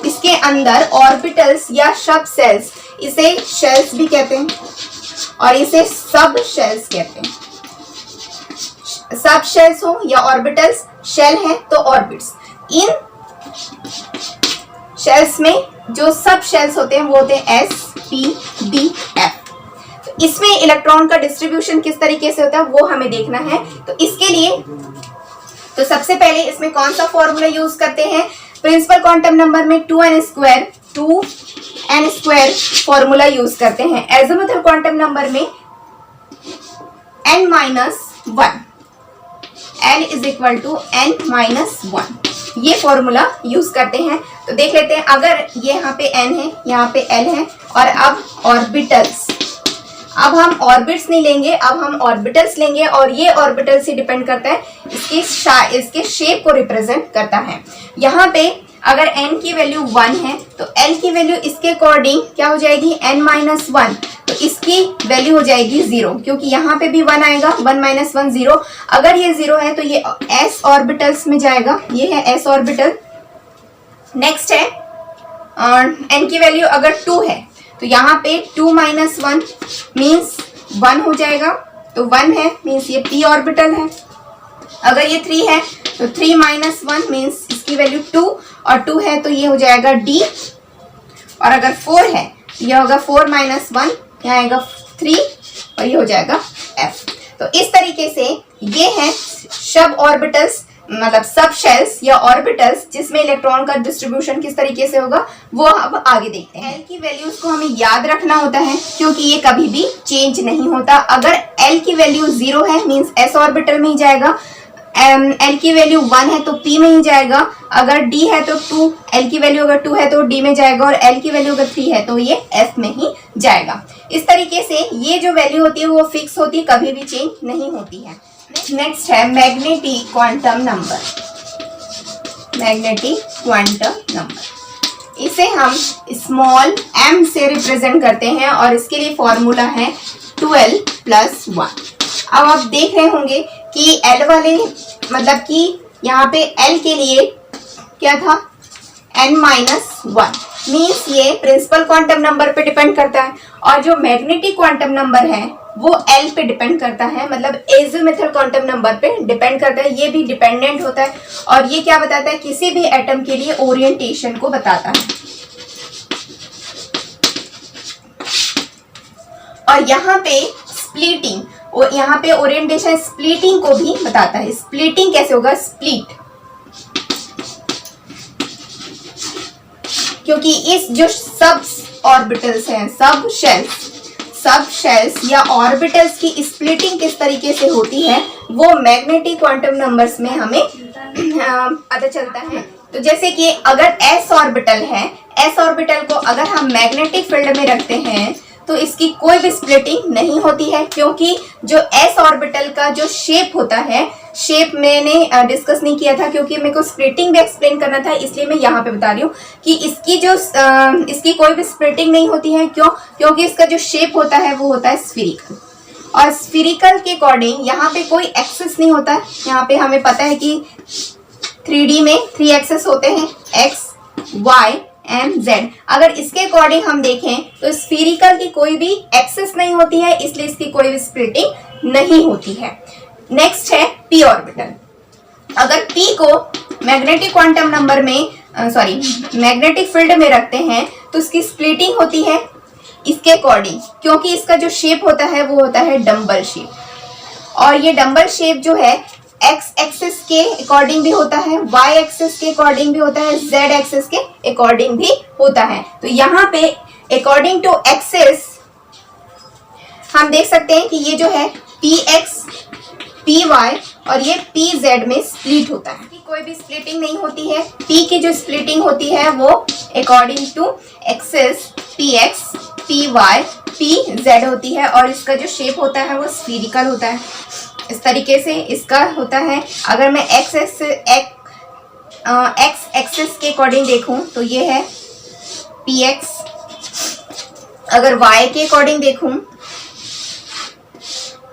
इसके अंदर ऑर्बिटल्स या सब सेल्स, इसे शेल्स भी कहते हैं और इसे सब शेल्स कहते हैं। सब शेल्स हो या ऑर्बिटल्स, शेल है तो ऑर्बिट्स। इन शेल्स में जो सब शेल्स होते हैं वो होते हैं S P D F। तो इसमें इलेक्ट्रॉन का डिस्ट्रीब्यूशन किस तरीके से होता है वो हमें देखना है। तो इसके लिए तो सबसे पहले इसमें कौन सा फॉर्मूला यूज करते हैं, प्रिंसिपल क्वांटम नंबर में 2n² फॉर्मूला यूज करते हैं। एजिमुथल क्वांटम नंबर में n-1, l is equal to n-1 ये फॉर्मूला यूज करते हैं। तो देख लेते हैं, अगर ये यहाँ पे n है, यहाँ पे l है, और अब ऑर्बिटल्स, अब हम ऑर्बिट्स नहीं लेंगे, अब हम ऑर्बिटल्स लेंगे, और ये ऑर्बिटल से डिपेंड करता है, इसके शेप को रिप्रेजेंट करता है। यहाँ पे अगर n की वैल्यू 1 है तो l की वैल्यू इसके अकॉर्डिंग क्या हो जाएगी, n-1, तो इसकी वैल्यू हो जाएगी 0, क्योंकि यहाँ पे भी 1 आएगा, 1 - 1 0। अगर ये 0 है तो ये s ऑर्बिटल्स में जाएगा, ये है s ऑर्बिटल। नेक्स्ट है n की वैल्यू अगर 2 है तो यहाँ पे 2 - 1 मीन्स 1 हो जाएगा, तो 1 है मीन्स ये p ऑर्बिटल है। अगर ये 3 है तो 3 - 1 मीन्स इसकी वैल्यू 2, और 2 है तो ये हो जाएगा d, और अगर 4 है तो ये होगा 4 - 1, यहाँ आएगा 3, और ये हो जाएगा f। तो इस तरीके से ये है सब ऑर्बिटल्स, मतलब सब शेल्स या ऑर्बिटल्स जिसमें इलेक्ट्रॉन का डिस्ट्रीब्यूशन किस तरीके से होगा वो अब आगे देखते हैं। L की वैल्यूज को हमें याद रखना होता है क्योंकि ये कभी भी चेंज नहीं होता। अगर L की वैल्यू 0 है मीन्स s ऑर्बिटल में ही जाएगा, L की वैल्यू 1 है तो p में ही जाएगा, अगर d है तो 2, L की वैल्यू अगर 2 है तो d में जाएगा, और L की वैल्यू अगर 3 है तो ये f में ही जाएगा। इस तरीके से ये जो वैल्यू होती है वो फिक्स होती है, कभी भी चेंज नहीं होती है। नेक्स्ट है magnetic quantum number. Magnetic quantum number, इसे हम स्मॉल m से रिप्रेजेंट करते हैं, और इसके लिए फॉर्मूला है 12 + 1। अब आप देख रहे होंगे कि L वाले, मतलब कि यहाँ पे L के लिए क्या था, n-1 मीन्स ये प्रिंसिपल क्वांटम नंबर पे डिपेंड करता है, और जो मैग्नेटिक क्वांटम नंबर है वो L पे डिपेंड करता है, मतलब एजिमुथल क्वांटम नंबर पे डिपेंड करता है। ये भी डिपेंडेंट होता है, और ये क्या बताता है, किसी भी एटम के लिए ओरिएंटेशन को बताता है। और यहाँ पे स्प्लिटिंग, और यहाँ पे ओरिएंटेशन स्प्लिटिंग को भी बताता है। स्प्लिटिंग कैसे होगा, स्प्लिट, क्योंकि इस जो सब ऑर्बिटल्स हैं, सब शेल्स या ऑर्बिटल्स की स्प्लिटिंग किस तरीके से होती है वो मैग्नेटिक क्वांटम नंबर्स में हमें पता चलता है। तो जैसे कि अगर s ऑर्बिटल है, s ऑर्बिटल को अगर हम मैग्नेटिक फील्ड में रखते हैं तो इसकी कोई भी स्प्लिटिंग नहीं होती है, क्योंकि जो s ऑर्बिटल का जो शेप होता है, शेप मैंने डिस्कस नहीं किया था क्योंकि मेरे को स्प्लिटिंग भी एक्सप्लेन करना था, इसलिए मैं यहाँ पे बता रही हूँ कि इसकी कोई भी स्प्लिटिंग नहीं होती है। क्यों? क्योंकि इसका जो शेप होता है वो होता है स्फीरिकल, और स्फीरिकल के अकॉर्डिंग यहाँ पे कोई एक्सिस नहीं होता है। यहाँ पे हमें पता है कि 3D में 3 एक्सिस होते हैं, x, y एंड z। अगर इसके अकॉर्डिंग हम देखें तो स्फीरिकल की कोई भी एक्सिस नहीं होती है, इसलिए इसकी कोई भी स्प्लिटिंग नहीं होती है। नेक्स्ट है p ऑर्बिटल। अगर p को मैग्नेटिक क्वांटम नंबर में मैग्नेटिक फील्ड में रखते हैं तो इसकी स्प्लिटिंग होती है इसके अकॉर्डिंग, क्योंकि इसका जो शेप होता है वो होता है डम्बल शेप, और ये डम्बल शेप जो है x एक्सिस के अकॉर्डिंग भी होता है, y एक्सिस के अकॉर्डिंग भी होता है, z एक्सिस के अकॉर्डिंग भी होता है। तो यहाँ पे अकॉर्डिंग टू एक्सिस हम देख सकते हैं कि ये जो है px, py और ये pz में स्प्लिट होता है। कोई भी स्प्लिटिंग नहीं होती है। p की जो स्प्लिटिंग होती है वो according to axis px, py, pz होती है, और इसका जो शेप होता है वो स्फीरिकल होता है। इस तरीके से इसका होता है। अगर मैं x एक्सिस के अकॉर्डिंग देखूं तो ये है px, अगर y के अकॉर्डिंग देखूं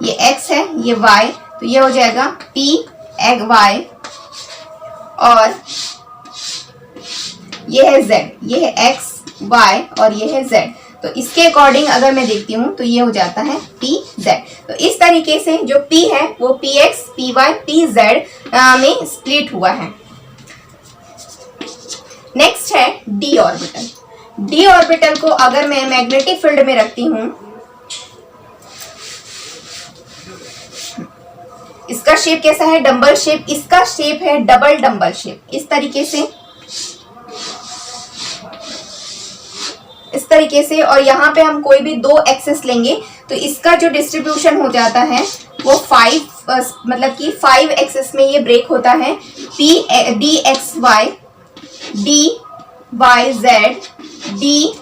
ये x है, ये y, तो ये हो जाएगा p y, और ये है z, ये है x y और ये है z। तो इसके अकॉर्डिंग अगर मैं देखती हूँ तो ये हो जाता है pz। तो इस तरीके से जो p है वो px, py, pz में स्प्लिट हुआ है। नेक्स्ट है d ऑर्बिटल। डी ऑर्बिटल को अगर मैं मैग्नेटिक फील्ड में रखती हूं, इसका शेप कैसा है, डंबल शेप, इसका शेप है डबल डंबल शेप, इस तरीके से, और यहाँ पे हम कोई भी दो एक्सेस लेंगे तो इसका जो डिस्ट्रीब्यूशन हो जाता है वो 5 मतलब कि 5 एक्सेस में ये ब्रेक होता है। D x y, d y z, d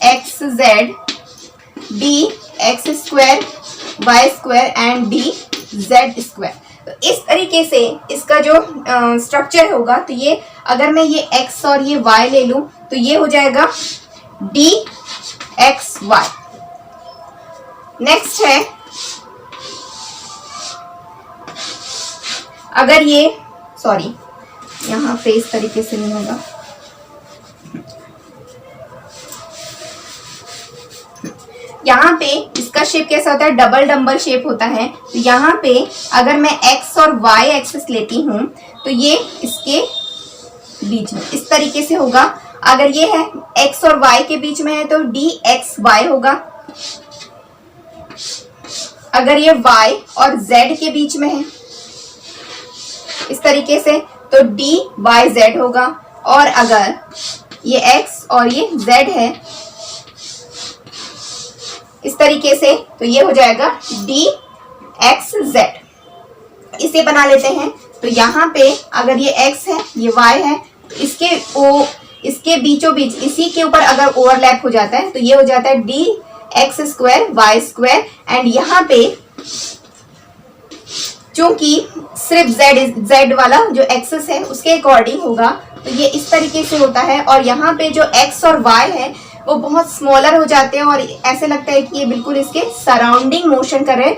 x z, d x square y square and d z square. तो इस तरीके से इसका जो स्ट्रक्चर होगा, तो ये अगर मैं ये x और ये y ले लूं तो ये हो जाएगा डी एक्स वाई। नेक्स्ट है, अगर ये सॉरी यहाँ पे इस तरीके से नहीं होगा, यहाँ पे इसका शेप कैसा होता है, डबल डंबल शेप होता है। तो यहाँ पे अगर मैं x और y एक्सिस लेती हूँ तो ये इसके बीच में इस तरीके से होगा। अगर ये है x और y के बीच में है तो डी एक्स वाई होगा। अगर ये y और z के बीच में है इस तरीके से तो डी वाई जेड होगा। और अगर ये x और ये z है इस तरीके से तो ये हो जाएगा डी एक्स जेड। इसे बना लेते हैं। तो यहाँ पे अगर ये x है ये y है तो इसके बीचों बीच इसी के ऊपर अगर ओवरलैप हो जाता है तो ये हो जाता है d x square y square. And यहाँ पे चूंकि सिर्फ z वाला जो एक्सेस है उसके अकॉर्डिंग होगा तो ये इस तरीके से होता है। और यहाँ पे जो x और y है वो बहुत स्मॉलर हो जाते हैं और ऐसे लगता है कि ये बिल्कुल इसके सराउंडिंग मोशन कर रहे हैं,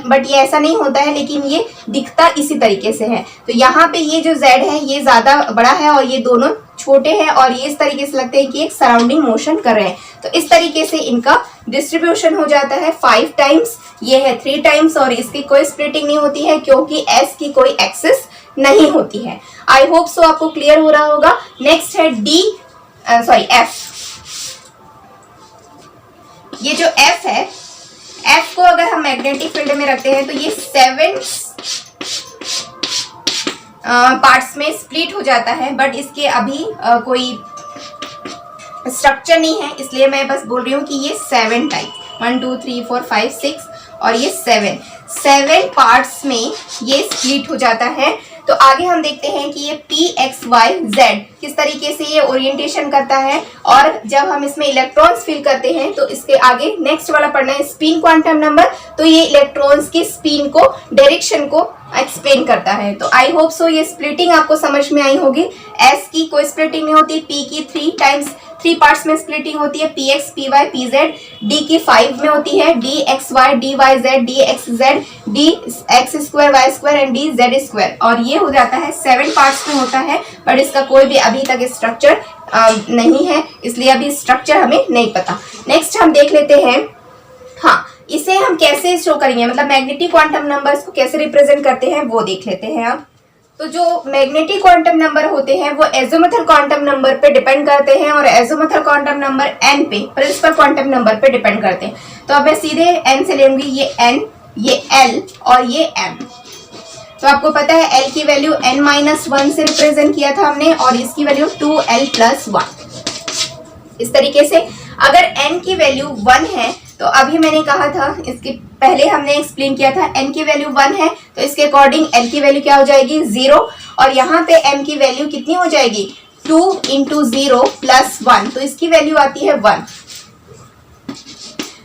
बट ये ऐसा नहीं होता है, लेकिन ये दिखता इसी तरीके से है। तो यहाँ पे ये जो z है ये ज्यादा बड़ा है और ये दोनों छोटे हैं और ये इस तरीके से लगते हैं कि एक सराउंडिंग मोशन कर रहे हैं। तो इस तरीके से इनका डिस्ट्रीब्यूशन हो जाता है 5 टाइम्स, ये है 3 टाइम्स और इसकी कोई स्प्लिटिंग नहीं होती है क्योंकि s की कोई एक्सिस नहीं होती है। आई होप सो आपको क्लियर हो रहा होगा। नेक्स्ट है f। ये जो f है, f को अगर हम मैग्नेटिक फील्ड में रखते हैं तो ये 7 पार्ट्स में स्प्लिट हो जाता है, बट इसके अभी कोई स्ट्रक्चर नहीं है, इसलिए मैं बस बोल रही हूँ कि ये 7 टाइप 1 2 3 4 5 6 और ये 7 पार्ट्स में ये स्प्लिट हो जाता है। तो आगे हम देखते हैं कि ये पी एक्स वाई जेड किस तरीके से ये ओरिएंटेशन करता है। और जब हम इसमें इलेक्ट्रॉन्स फिल करते हैं तो इसके आगे नेक्स्ट वाला पढ़ना है स्पिन क्वांटम नंबर। तो ये इलेक्ट्रॉन्स की स्पिन को, डायरेक्शन को एक्सप्लेन करता है। तो आई होप सो ये स्प्लिटिंग आपको समझ में आई होगी। एस की कोई स्प्लिटिंग नहीं होती, पी की 3 पार्ट्स में स्प्लिटिंग होती है, p x p y p z. D की 5 में होती है, d x y d y z d x z d x square y square and d z square. और ये हो जाता है 7 पार्ट्स में होता है, बट इसका कोई भी अभी तक स्ट्रक्चर नहीं है, इसलिए अभी स्ट्रक्चर हमें नहीं पता। नेक्स्ट हम देख लेते हैं, हाँ इसे हम कैसे शो करेंगे, मतलब मैग्नेटिक क्वांटम नंबर्स को कैसे रिप्रेजेंट करते हैं वो देख लेते हैं अब। तो जो मैग्नेटिक क्वांटम नंबर होते हैं वो एजोमेथल क्वांटम नंबर पे डिपेंड करते हैं और एजोमेथल क्वांटम नंबर n पे, प्रिंसिपल क्वांटम नंबर पे डिपेंड करते हैं। तो अब मैं सीधे n से लेंगी, ये n, ये l और ये m। तो आपको पता है l की वैल्यू n-1 से रिप्रेजेंट किया था हमने और इसकी वैल्यू 2l+1। इस तरीके से अगर n की वैल्यू 1 है तो अभी मैंने कहा था, इसके पहले हमने एक्सप्लेन किया था, n की वैल्यू 1 है तो इसके अकॉर्डिंग l की वैल्यू क्या हो जाएगी 0 और यहाँ पे m की वैल्यू कितनी हो जाएगी 2 × 0 + 1, तो इसकी वैल्यू आती है 1।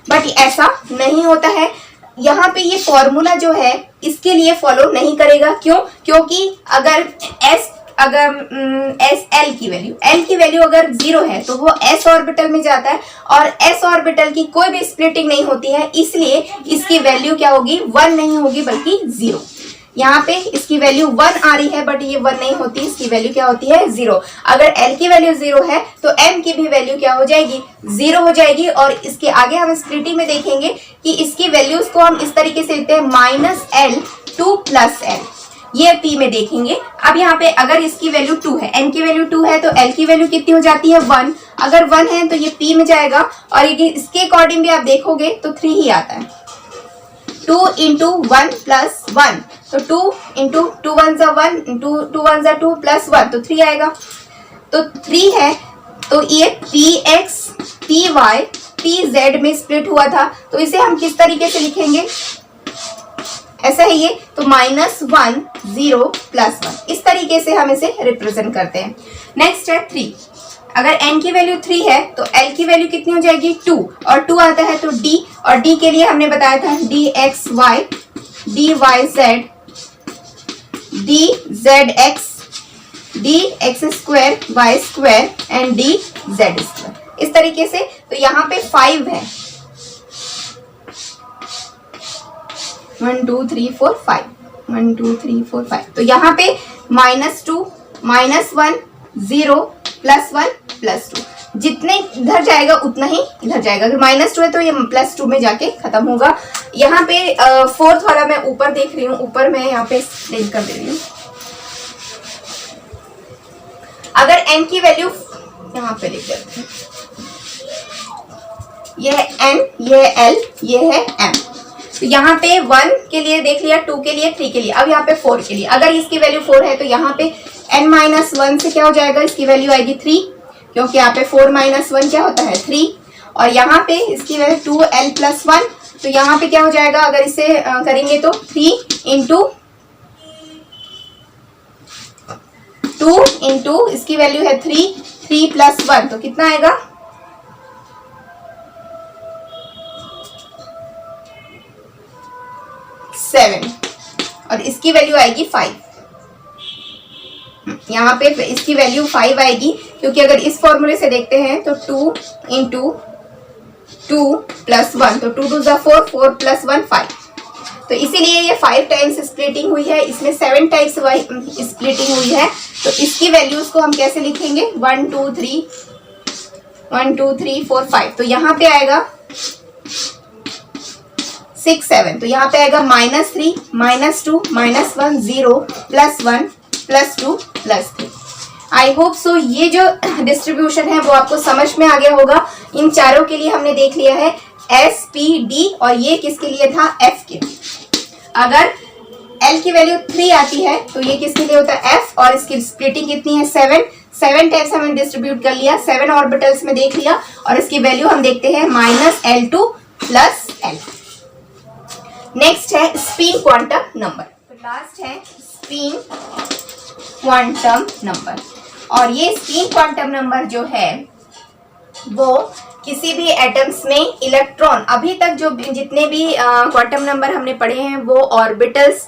बट ऐसा नहीं होता है, यहाँ पे ये फॉर्मूला जो है इसके लिए फॉलो नहीं करेगा। क्यों? क्योंकि अगर एल की वैल्यू अगर 0 है तो वो s ऑर्बिटल में जाता है और s ऑर्बिटल की कोई भी स्प्लिटिंग नहीं होती है, इसलिए इसकी वैल्यू क्या होगी 1 नहीं होगी बल्कि 0। यहाँ पे इसकी वैल्यू 1 आ रही है बट ये 1 नहीं होती, इसकी वैल्यू क्या होती है 0। अगर l की वैल्यू 0 है तो m की भी वैल्यू क्या हो जाएगी 0 हो जाएगी। और इसके आगे हम स्प्लिटिंग में देखेंगे कि इसकी वैल्यूज को हम इस तरीके से लिखते हैं -l 2 + l। ये p में देखेंगे। अब यहाँ पे अगर इसकी वैल्यू 2 है, n की वैल्यू 2 है तो l की वैल्यू कितनी हो जाती है 1। अगर 1 है तो ये p में जाएगा और ये इसके अकॉर्डिंग भी आप देखोगे तो 3 ही आता है। 2 इंटू 1 प्लस 1, तो 2 इंटू 2 1 जा 1 इंटू 2 1 जा 2 प्लस 1 तो 3 आएगा। तो 3 है तो ये px py pz में स्प्लिट हुआ था, तो इसे हम किस तरीके से लिखेंगे, ऐसा है ये, तो -1 0 प्लस 1, इस तरीके से हम इसे रिप्रेजेंट करते हैं। नेक्स्ट है 3, अगर n की वैल्यू 3 है तो l की वैल्यू कितनी हो जाएगी 2, और 2 आता है तो d, और d के लिए हमने बताया था dxy dyz dzx dx square y square and dz square, इस तरीके से। तो यहाँ पे 5 है, 1 2 3 4 5, 1 2 3 4 5, तो यहाँ पे -2 -1 0 +1 +2, जितने इधर जाएगा उतना ही इधर जाएगा। अगर -2 है तो ये +2 में जाके खत्म होगा। यहाँ पे 4th वाला मैं ऊपर देख रही हूँ, ऊपर मैं यहाँ पे लिंक कर दे रही हूँ। अगर n की वैल्यू यहाँ पे लिख देते हैं, ये है n, ये है l, ये है m। तो यहाँ पे 1 के लिए देख लिया, 2 के लिए, 3 के लिए, अब यहाँ पे 4 के लिए। अगर इसकी वैल्यू 4 है तो यहाँ पे n-1 से क्या हो जाएगा, इसकी वैल्यू आएगी 3, क्योंकि यहाँ पे 4 - 1 क्या होता है 3, और यहाँ पे इसकी वैल्यू 2l + 1, तो यहाँ पे क्या हो जाएगा, अगर इसे करेंगे तो 3 इंटू 2 इंटू इसकी वैल्यू है 3 + 1, तो कितना आएगा 7, और इसकी वैल्यू आएगी 5। यहाँ पे इसकी वैल्यू 5 आएगी, क्योंकि अगर इस फॉर्मूले से देखते हैं तो 2 इंटू 2 + 1, तो 2 2 = 4, 4 + 1 5, तो इसीलिए ये 5 टाइम्स स्प्लिटिंग हुई है, इसमें 7 टाइम्स स्प्लिटिंग हुई है। तो इसकी वैल्यूज को हम कैसे लिखेंगे, 1 2 3 4 5, तो यहाँ पे आएगा 6 7, तो यहाँ पे आएगा -3 -2 -1 0 +1 +2 +3। आई होप सो ये जो डिस्ट्रीब्यूशन है वो आपको समझ में आ गया होगा। इन चारों के लिए हमने देख लिया है S P D, और ये किसके लिए था, F के लिए। अगर L की वैल्यू 3 आती है तो ये किसके लिए होता है, F, और इसकी स्प्लिटिंग कितनी है 7 टाइप्स हमने डिस्ट्रीब्यूट कर लिया, 7 ऑर्बिटल्स में देख लिया, और इसकी वैल्यू हम देखते हैं -L2 + L। नेक्स्ट है स्पिन क्वांटम नंबर, तो लास्ट है स्पिन क्वांटम नंबर, और ये स्पिन क्वांटम नंबर जो है वो किसी भी एटम्स में इलेक्ट्रॉन, अभी तक जो जितने भी क्वांटम नंबर हमने पढ़े हैं वो ऑर्बिटल्स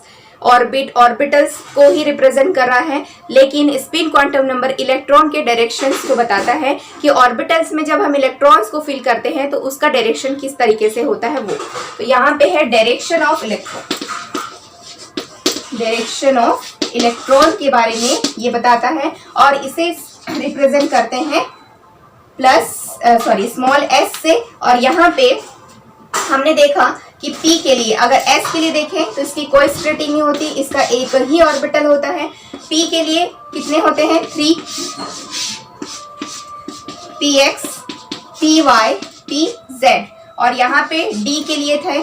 को ही रिप्रेजेंट कर रहा है, लेकिन स्पिन क्वांटम नंबर इलेक्ट्रॉन के डायरेक्शंस को बताता है कि ऑर्बिटल्स में जब हम इलेक्ट्रॉन्स को फिल करते हैं तो उसका डायरेक्शन किस तरीके से होता है वो। तो यहाँ पे है डायरेक्शन ऑफ इलेक्ट्रॉन के बारे में ये बताता है, और इसे रिप्रेजेंट करते हैं स्मॉल s से। और यहाँ पे हमने देखा कि p के लिए, अगर s के लिए देखें तो इसकी कोई स्प्लिटिंग नहीं होती, इसका एक ही ऑर्बिटल होता है। p के लिए कितने होते हैं 3, px py pz, और यहाँ पे d के लिए थे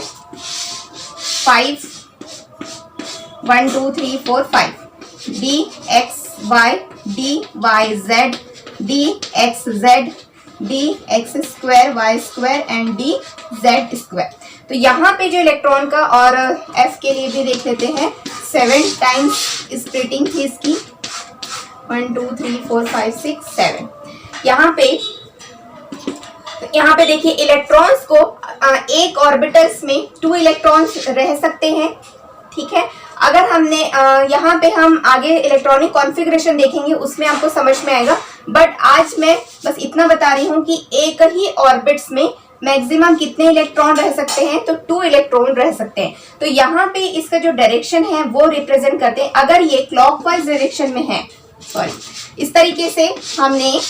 5, 1 2 3 4 5, dxy dyz dxz dx square y square and dz square. तो यहाँ पे जो इलेक्ट्रॉन का, और f के लिए भी देख लेते हैं, 7 टाइम्स स्प्लिटिंग थी इसकी, 1 2 3 4 5 6 7। यहाँ पे देखिए इलेक्ट्रॉन्स को एक ऑर्बिटल्स में 2 इलेक्ट्रॉन्स रह सकते हैं, ठीक है। अगर हमने यहाँ पे हम आगे इलेक्ट्रॉनिक कॉन्फ़िगरेशन देखेंगे उसमें आपको समझ में आएगा, बट आज मैं बस इतना बता रही हूँ कि एक ही ऑर्बिट्स में मैक्सिमम कितने इलेक्ट्रॉन रह सकते हैं, तो 2 इलेक्ट्रॉन रह सकते हैं। तो यहाँ पे इसका जो डायरेक्शन है वो रिप्रेजेंट करते हैं। अगर ये क्लॉकवाइज डायरेक्शन में है, इस तरीके से हमने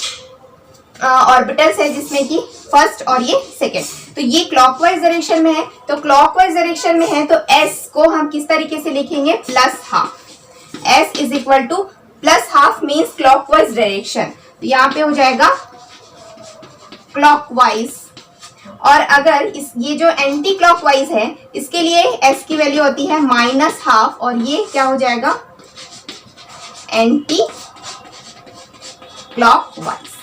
ऑर्बिटल्स है जिसमें कि फर्स्ट और ये सेकेंड, तो ये क्लॉकवाइज डायरेक्शन में है, तो क्लॉकवाइज डायरेक्शन में है तो s को हम किस तरीके से लिखेंगे, +½ s is equal two plus half means clockwise direction, तो यहाँ पे हो जाएगा क्लॉकवाइज। और अगर इस ये जो एंटी क्लॉकवाइज है इसके लिए s की वैल्यू होती है माइनस हाफ, और ये क्या हो जाएगा एंटी क्लॉकवाइज।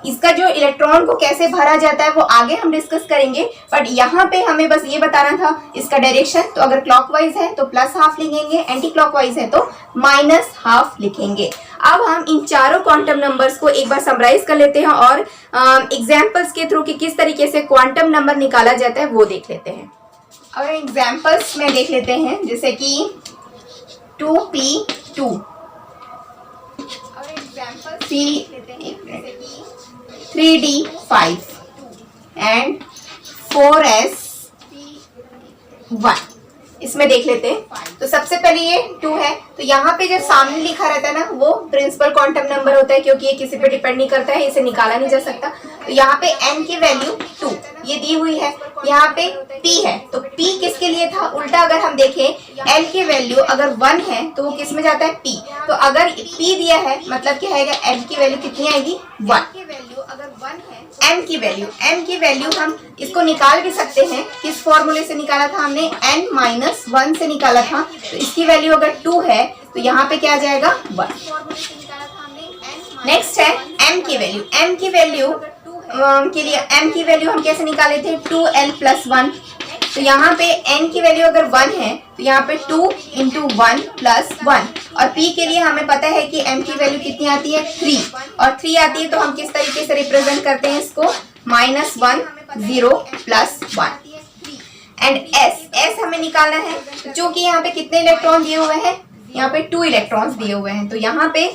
इसका जो इलेक्ट्रॉन को कैसे भरा जाता है वो आगे हम डिस्कस करेंगे, बट यहाँ पे हमें बस ये बताना था इसका डायरेक्शन। तो अगर क्लॉकवाइज है तो प्लस हाफ लिखेंगे, एंटी क्लॉकवाइज है तो माइनस हाफ लिखेंगे। अब हम इन चारों क्वांटम नंबर्स को एक बार समराइज कर लेते हैं और एग्जाम्पल्स के थ्रू कि किस तरीके से क्वांटम नंबर निकाला जाता है वो देख लेते हैं। अब एग्जाम्पल्स में देख लेते हैं, जैसे कि 2p2, 3d5 एंड 4s1। इसमें देख लेते हैं। तो सबसे पहले ये 2 है, तो यहाँ पे जब सामने लिखा रहता है ना वो प्रिंसिपल क्वांटम नंबर होता है, क्योंकि ये किसी पे डिपेंड नहीं करता है, इसे निकाला नहीं जा सकता। तो यहाँ पे n की वैल्यू 2 ये दी हुई है, यहाँ पे p है, तो p किसके लिए था, उल्टा अगर हम देखें l की वैल्यू अगर 1 है तो वो किस में जाता है p, तो अगर p दिया है मतलब क्या आएगा l की वैल्यू कितनी आएगी 1। m की वैल्यू हम इसको निकाल भी सकते हैं, किस फॉर्मूले से निकाला था हमने, n-1 से निकाला था। तो इसकी वैल्यू अगर 2 है तो यहाँ पे क्या आ जाएगा 1। नेक्स्ट है m की वैल्यू के लिए m की वैल्यू हम कैसे निकाले थे 2l+1। तो यहाँ पे n की वैल्यू अगर 1 है तो यहाँ पे 2 × 1+1, और p के लिए हमें पता है कि m की वैल्यू कितनी आती है 3, और 3 आती है तो हम किस तरीके से रिप्रेजेंट करते हैं इसको -1 0 +1। एंड s हमें निकालना है, क्योंकि यहाँ पे कितने इलेक्ट्रॉन दिए हुए हैं, यहाँ पे 2 इलेक्ट्रॉन्स दिए हुए हैं। तो यहाँ पे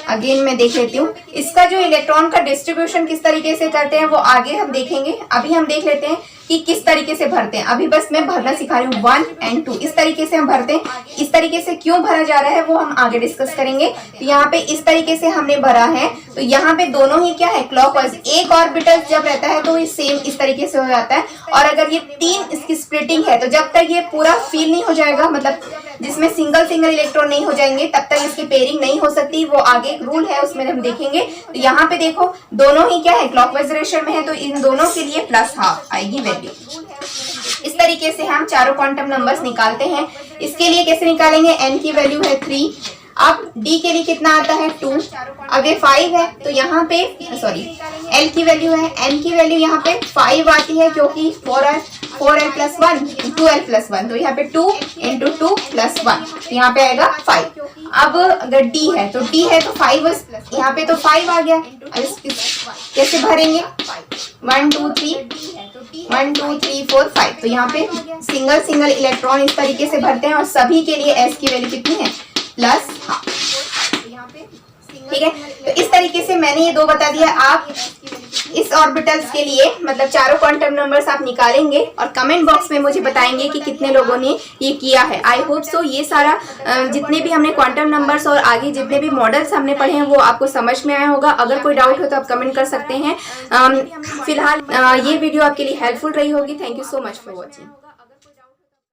अगेन मैं देख लेती हूँ इसका जो इलेक्ट्रॉन का डिस्ट्रीब्यूशन किस तरीके से करते हैं वो आगे हम देखेंगे। अभी हम देख लेते हैं कि किस तरीके से भरते हैं। अभी बस मैं भरना सिखा रही हूँ 1 और 2 इस तरीके से हम भरते हैं। इस तरीके से क्यों भरा जा रहा है वो हम आगे डिस्कस करेंगे। तो यहाँ पे इस तरीके से हमने भरा है, तो यहाँ पे दोनों ही क्या है क्लॉकवाइज। एक ऑर्बिटल जब रहता है तो ये सेम इस तरीके से हो जाता है, और अगर ये 3 इसकी स्प्लिटिंग है तो जब तक ये पूरा फिल नहीं हो जाएगा, मतलब जिसमें सिंगल इलेक्ट्रॉन नहीं हो जाएंगे तब तक इसकी पेयरिंग नहीं हो सकती। वो आगे एक रूल है उसमें हम देखेंगे। तो यहाँ पे देखो दोनों ही क्या है क्लॉकवाइज डायरेक्शन में है, तो इन दोनों के लिए +½ आएगी वैल्यू। इस तरीके से हम चारों क्वांटम नंबर्स निकालते हैं। इसके लिए कैसे निकालेंगे, n की वैल्यू है 3, अब d के लिए कितना आता है 2, अब ये 5 है तो यहाँ पे l की वैल्यू है, n की वैल्यू यहाँ पे 5 आती है क्योंकि 4l+1 2l+1, तो यहाँ पे 2 × 2 + 1 यहाँ पे आएगा 5। अब अगर d है तो 5 यहाँ पे तो 5 आ गया। अब कैसे भरेंगे 1 2 3 4 5, तो यहाँ पे सिंगल इलेक्ट्रॉन इस तरीके से भरते हैं और सभी के लिए s की वैल्यू कितनी है +½ ठीक है। तो इस तरीके से मैंने ये 2 बता दिया। आप इस ऑर्बिटल्स के लिए मतलब चारों क्वांटम नंबर्स आप निकालेंगे और कमेंट बॉक्स में मुझे बताएंगे कि कितने लोगों ने ये किया है। आई होप सो ये सारा जितने भी हमने क्वांटम नंबर्स और आगे जितने भी मॉडल्स हमने पढ़े हैं वो आपको समझ में आया होगा। अगर कोई डाउट हो तो आप कमेंट कर सकते हैं। फिलहाल ये वीडियो आपके लिए हेल्पफुल रही होगी। Thank you so much for watching.